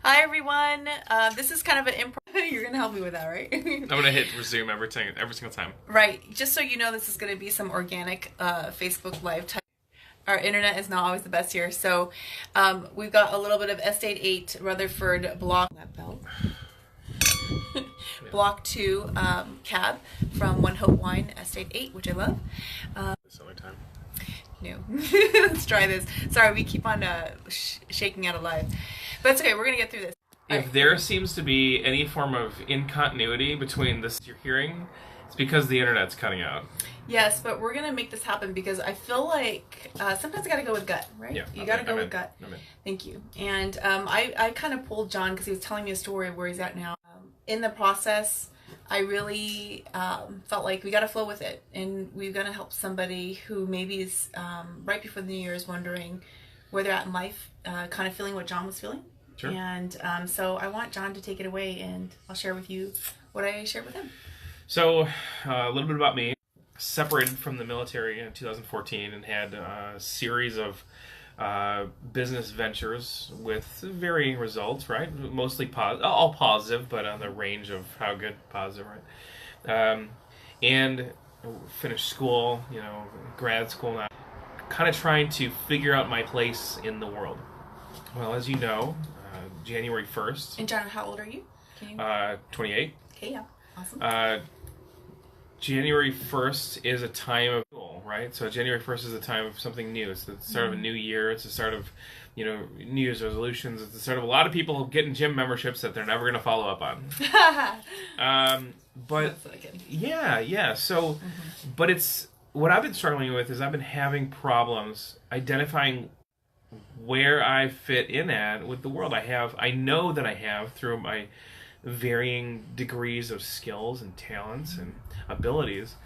Hi everyone. This is kind of an improv. You're gonna help me with that, right? I'm gonna hit resume every single time. Right. Just so you know, this is gonna be some organic Facebook Live type. Our internet is not always the best here, so we've got a little bit of Estate 8 Rutherford block that belt. Block 2 cab from One Hope Wine Estate 8, which I love. This only time. No. Let's try this. Sorry, we keep on shaking out alive. But it's okay, we're going to get through this. If there seems to be any form of incontinuity between this you're hearing, it's because the internet's cutting out. Yes, but we're going to make this happen because I feel like sometimes I got to go with gut, right? Yeah, you got to go with gut. Thank you. And I kind of pulled John because he was telling me a story of where he's at now. In the process, I really felt like we got to flow with it, and we're going to help somebody who maybe is right before the New Year is wondering where they're at in life, kind of feeling what John was feeling. Sure. And so I want John to take it away, and I'll share with you what I shared with him. So, a little bit about me. Separated from the military in 2014 and had a series of business ventures with varying results, right? Mostly all positive, but on the range of how good positive, right? And finished school, grad school now. Kind of trying to figure out my place in the world. Well, as you know, January 1st. And John, how old are you? 28. Okay, yeah. Awesome. January 1st is a time of goal, right? So January 1st is a time of something new. It's the start of a new year. It's the start of, New Year's resolutions. It's the start of a lot of people getting gym memberships that they're never going to follow up on. But yeah. So, but it's what I've been struggling with is I've been having problems identifying where I fit in at with the world. I know that I have through my varying degrees of skills and talents and abilities.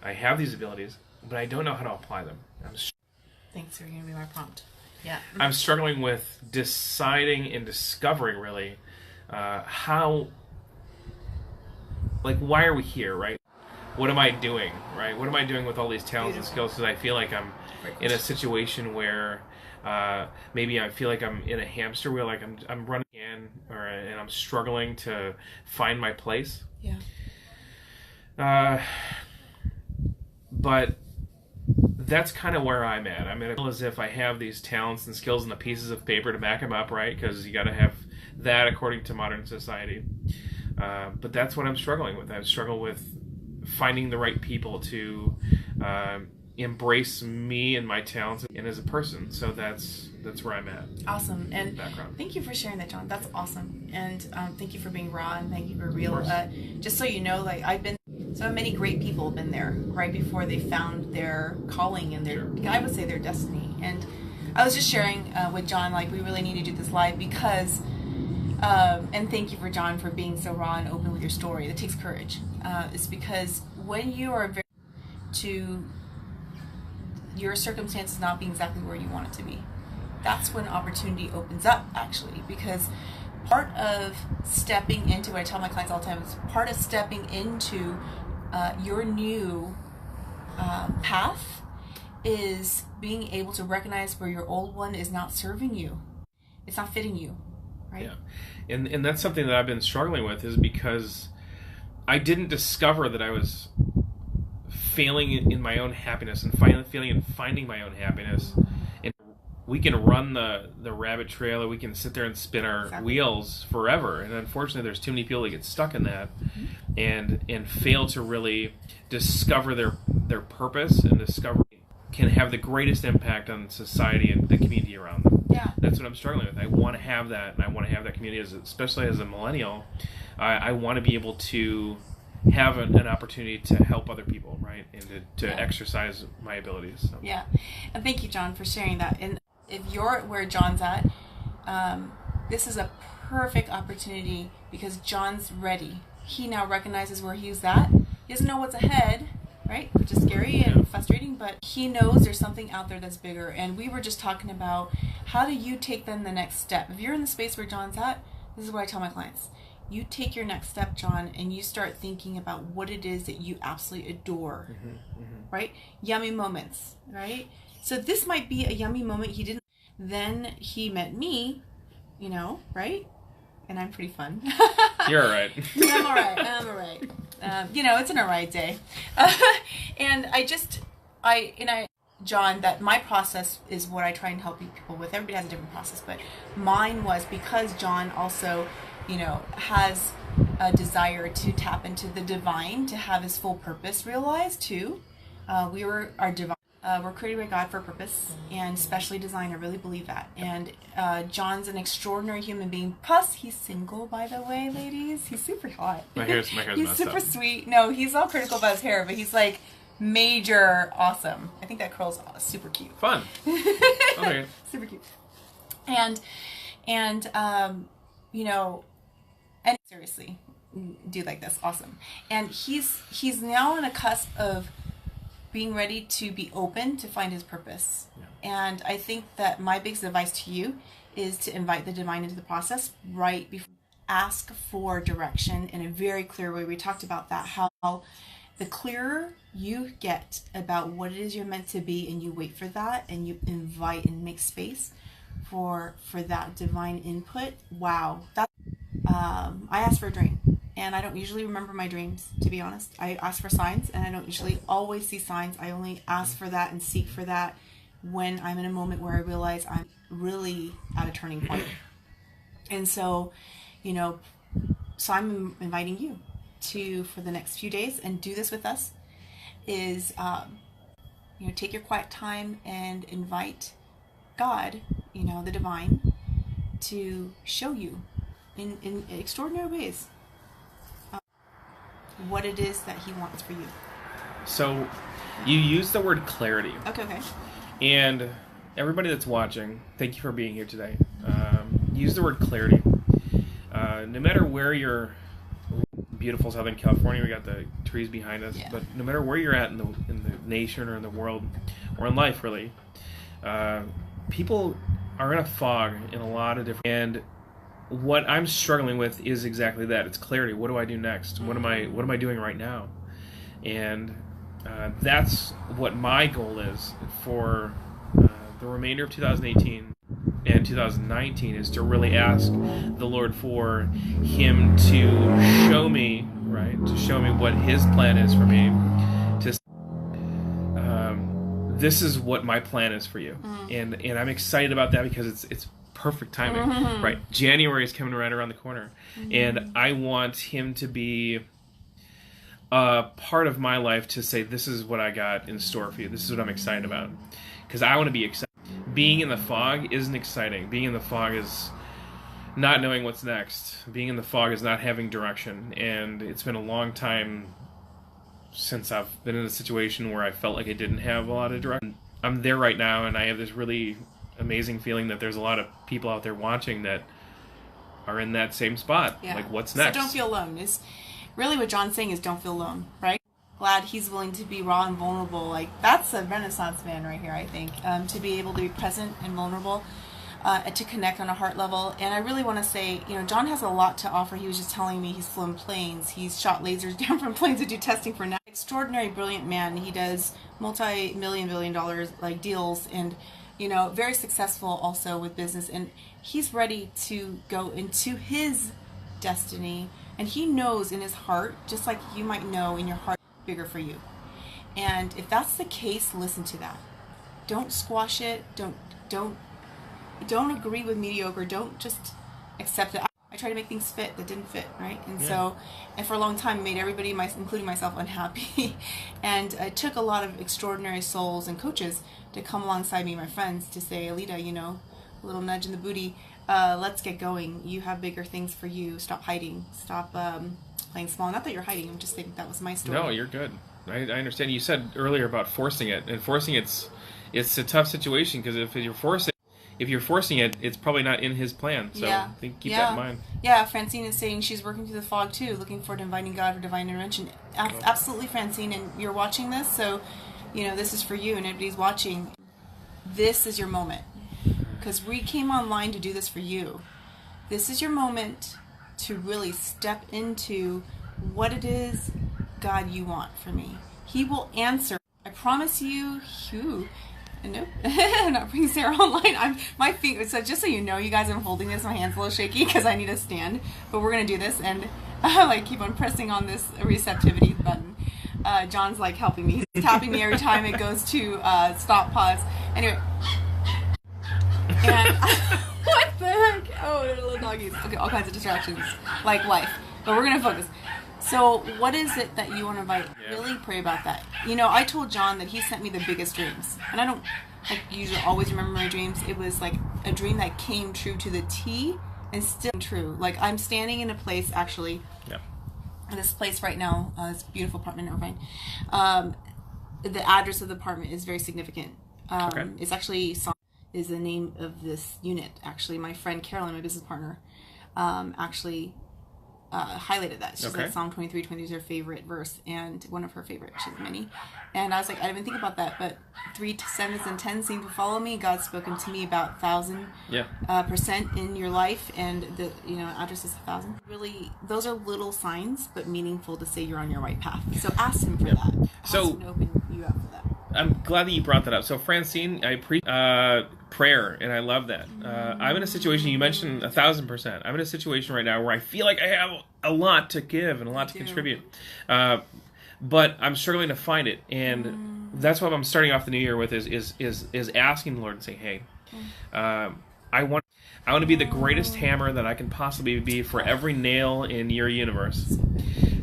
I have these abilities, but I don't know how to apply them. Thanks for giving me my prompt. Yeah. I'm struggling with deciding and discovering really how, why are we here, right? What am I doing, right? What am I doing with all these talents and skills? Because I feel like I'm in a situation where maybe I feel like I'm in a hamster wheel, like I'm running in, and I'm struggling to find my place. Yeah. But that's kind of where I'm at. I feel as if I have these talents and skills and the pieces of paper to back them up, right? Because you got to have that according to modern society. But that's what I'm struggling with. I struggle with finding the right people to embrace me and my talents and as a person. So that's where I'm at. Awesome. And thank you for sharing that, John. That's awesome. And thank you for being raw, and thank you for real. Just so you know, so many great people have been there right before they found their calling and I would say their destiny. And I was just sharing with John, we really need to do this live because and thank you for John for being so raw and open with your story. That takes courage. It's because when you are your circumstances not being exactly where you want it to be, that's when opportunity opens up, actually. Because part of stepping into, what I tell my clients all the time, is part of stepping into your new path is being able to recognize where your old one is not serving you. It's not fitting you, right? Yeah. And that's something that I've been struggling with, is because I didn't discover that I was failing in my own happiness and finding my own happiness. And we can run the rabbit trail, or we can sit there and spin our wheels forever. And unfortunately, there's too many people that get stuck in that and fail to really discover their purpose and can have the greatest impact on society and the community around them. Yeah. That's what I'm struggling with. I want to have that, and I want to have that community, especially as a millennial. I want to be able to have an opportunity to help other people, right? And to exercise my abilities. So. Yeah. And thank you, John, for sharing that. And if you're where John's at, this is a perfect opportunity because John's ready. He now recognizes where he's at. He doesn't know what's ahead, right? Which is scary and frustrating, but he knows there's something out there that's bigger. And we were just talking about, how do you take then the next step? If you're in the space where John's at, this is what I tell my clients. You take your next step, John, and you start thinking about what it is that you absolutely adore, right? Yummy moments, right? So this might be a yummy moment he didn't. Then he met me, right? and I'm pretty fun. You're all right. I'm all right. I'm all right. It's an all right day. And John, that my process is what I try and help people with. Everybody has a different process, but mine was because John also, has a desire to tap into the divine, to have his full purpose realized too. We're created by God for a purpose, and specially designed. I really believe that. And John's an extraordinary human being. Plus, he's single, by the way, ladies. He's super hot. My hair's he's super sweet. No, he's all critical about his hair, but he's like major awesome. I think that curl's super cute. Fun. Okay. Super cute. And seriously, dude like this, awesome. And he's now on a cusp of being ready to be open to find his purpose. Yeah. And I think that my biggest advice to you is to invite the divine into the process right before. Ask for direction in a very clear way. We talked about that, how the clearer you get about what it is you're meant to be, and you wait for that, and you invite and make space for that divine input. Wow. I asked for a dream, and I don't usually remember my dreams, to be honest. I ask for signs, and I don't usually always see signs. I only ask for that and seek for that when I'm in a moment where I realize I'm really at a turning point. And so, so I'm inviting you to, for the next few days, and do this with us, is take your quiet time and invite God, the divine, to show you in extraordinary ways what it is that he wants for you. So you use the word clarity. Okay. And everybody that's watching, thank you for being here today. Use the word clarity. No matter where you're, beautiful Southern California, we got the trees behind us, but no matter where you're at in the nation or in the world or in life, really, people are in a fog in a lot of different. And what I'm struggling with is exactly that. It's clarity. What do I do next? What am I doing right now? And that's what my goal is for the remainder of 2018 and 2019, is to really ask the Lord for Him to show me, what His plan is for me. This is what my plan is for you, and I'm excited about that because it's perfect timing, right? January is coming right around the corner, and I want Him to be a part of my life, to say, this is what I got in store for you. This is what I'm excited about, because I want to be excited. Being in the fog isn't exciting. Being in the fog is not knowing what's next. Being in the fog is not having direction, and it's been a long time since I've been in a situation where I felt like I didn't have a lot of direction. I'm there right now, and I have this really amazing feeling that there's a lot of people out there watching that are in that same spot. Yeah. Like, what's next? So don't feel alone. Is really what John's saying is, don't feel alone, right? Glad he's willing to be raw and vulnerable. Like, that's a Renaissance man right here, I think. To be able to be present and vulnerable, and to connect on a heart level. And I really want to say, John has a lot to offer. He was just telling me he's flown planes. He's shot lasers down from planes to do testing for now. Extraordinary, brilliant man. He does multi-billion dollars deals, and very successful also with business. And he's ready to go into his destiny. And he knows in his heart, just like you might know in your heart, bigger for you. And if that's the case, listen to that. Don't squash it. Don't agree with mediocre. Don't just accept it. I try to make things fit that didn't fit, right? And so, and for a long time, made everybody, including myself, unhappy. And it took a lot of extraordinary souls and coaches to come alongside me, my friends, to say, Elida, a little nudge in the booty. Let's get going. You have bigger things for you. Stop hiding. Stop playing small. Not that you're hiding. I'm just thinking that was my story. No, you're good. I understand. You said earlier about forcing it, and forcing it's a tough situation, because if you're forcing it, it's probably not in His plan. So keep that in mind. Yeah, Francine is saying she's working through the fog too, looking forward to inviting God for divine intervention. Absolutely, Francine, and you're watching this, so this is for you, and everybody's watching. This is your moment, because we came online to do this for you. This is your moment to really step into what it is, God, you want for me. He will answer. I promise you. Nope. I'm not bringing Sarah online. My feet. So just so you know, you guys, I'm holding this. My hand's a little shaky because I need to stand. But we're gonna do this, and I like keep on pressing on this receptivity button. John's like helping me. He's tapping me every time it goes to stop, pause. Anyway. And what the heck? Oh, they're little doggies. Okay, all kinds of distractions, like life. But we're gonna focus. So, what is it that you want to invite? Yeah. Really pray about that. You know, I told John that he sent me the biggest dreams, and I don't like usually always remember my dreams. It was like a dream that came true to the T, and still true. Like I'm standing in a place actually. Yeah. In this place right now, this beautiful apartment in Irvine. The address of the apartment is very significant. Okay. It's actually is the name of this unit. Actually, my friend Carolyn, my business partner, actually highlighted that. She said Psalm 23:20 is her favorite verse and one of her favorite. She has many. And I was like, I didn't even think about that, but 3 7s and 10s seem to follow me. God's spoken to me about 1,000% in your life, and the address is 1,000. Really, those are little signs, but meaningful to say you're on your right path. So ask him for that. Ask him to open you up for that. I'm glad that you brought that up. So Francine, I prayer, and I love that. I'm in a situation, you mentioned 1,000%. I'm in a situation right now where I feel like I have a lot to give and a lot to contribute. But I'm struggling to find it. And that's what I'm starting off the new year with is asking the Lord and saying, hey, I want to be the greatest hammer that I can possibly be for every nail in your universe.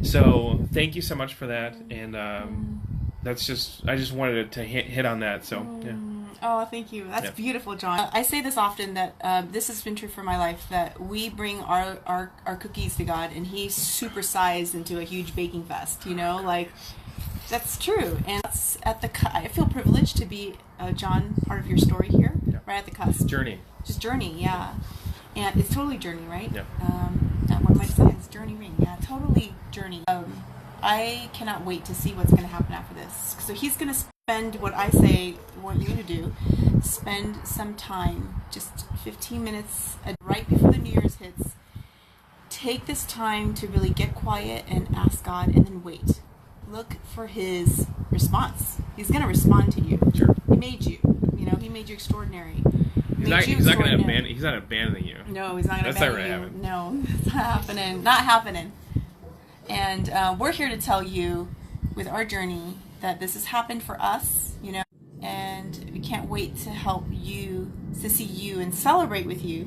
So thank you so much for that. And I just wanted to hit on that. So yeah. Oh, thank you. That's beautiful, John. I say this often that this has been true for my life, that we bring our cookies to God and He supersized into a huge baking fest, like that's true. And that's I feel privileged to be, John, part of your story here, right at the cusp. Journey. Just journey, yeah. And it's totally journey, right? Yeah. One of my signs, journey ring. Yeah, totally journey. I cannot wait to see what's going to happen after this. So He's going to spend what I want you to do, spend some time, just 15 minutes right before the New Year's hits. Take this time to really get quiet and ask God, and then wait. Look for His response. He's going to respond to you. Sure. He made you. He made you extraordinary. He's not going to abandon. He's not abandoning you. No, He's not going to abandon you. Happen. No, it's not happening. Not happening. And we're here to tell you, with our journey, that this has happened for us, and we can't wait to help you, to see you and celebrate with you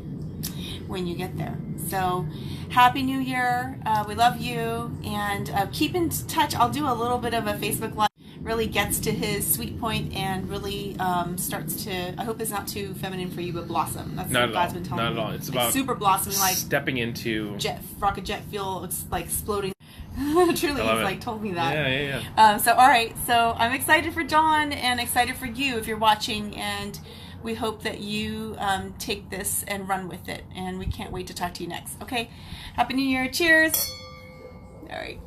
when you get there. So, Happy New Year. We love you, and keep in touch. I'll do a little bit of a Facebook Live. Really gets to his sweet point and really starts to, I hope it's not too feminine for you, but blossom. That's what God's been telling me. Not at all. It's about super blossoming, like stepping into rocket jet fuel. It's like exploding. Truly, he's like told me that. Yeah. So all right, so I'm excited for John and excited for you if you're watching, and we hope that you take this and run with it, and we can't wait to talk to you next. Okay, Happy New Year. Cheers. All right.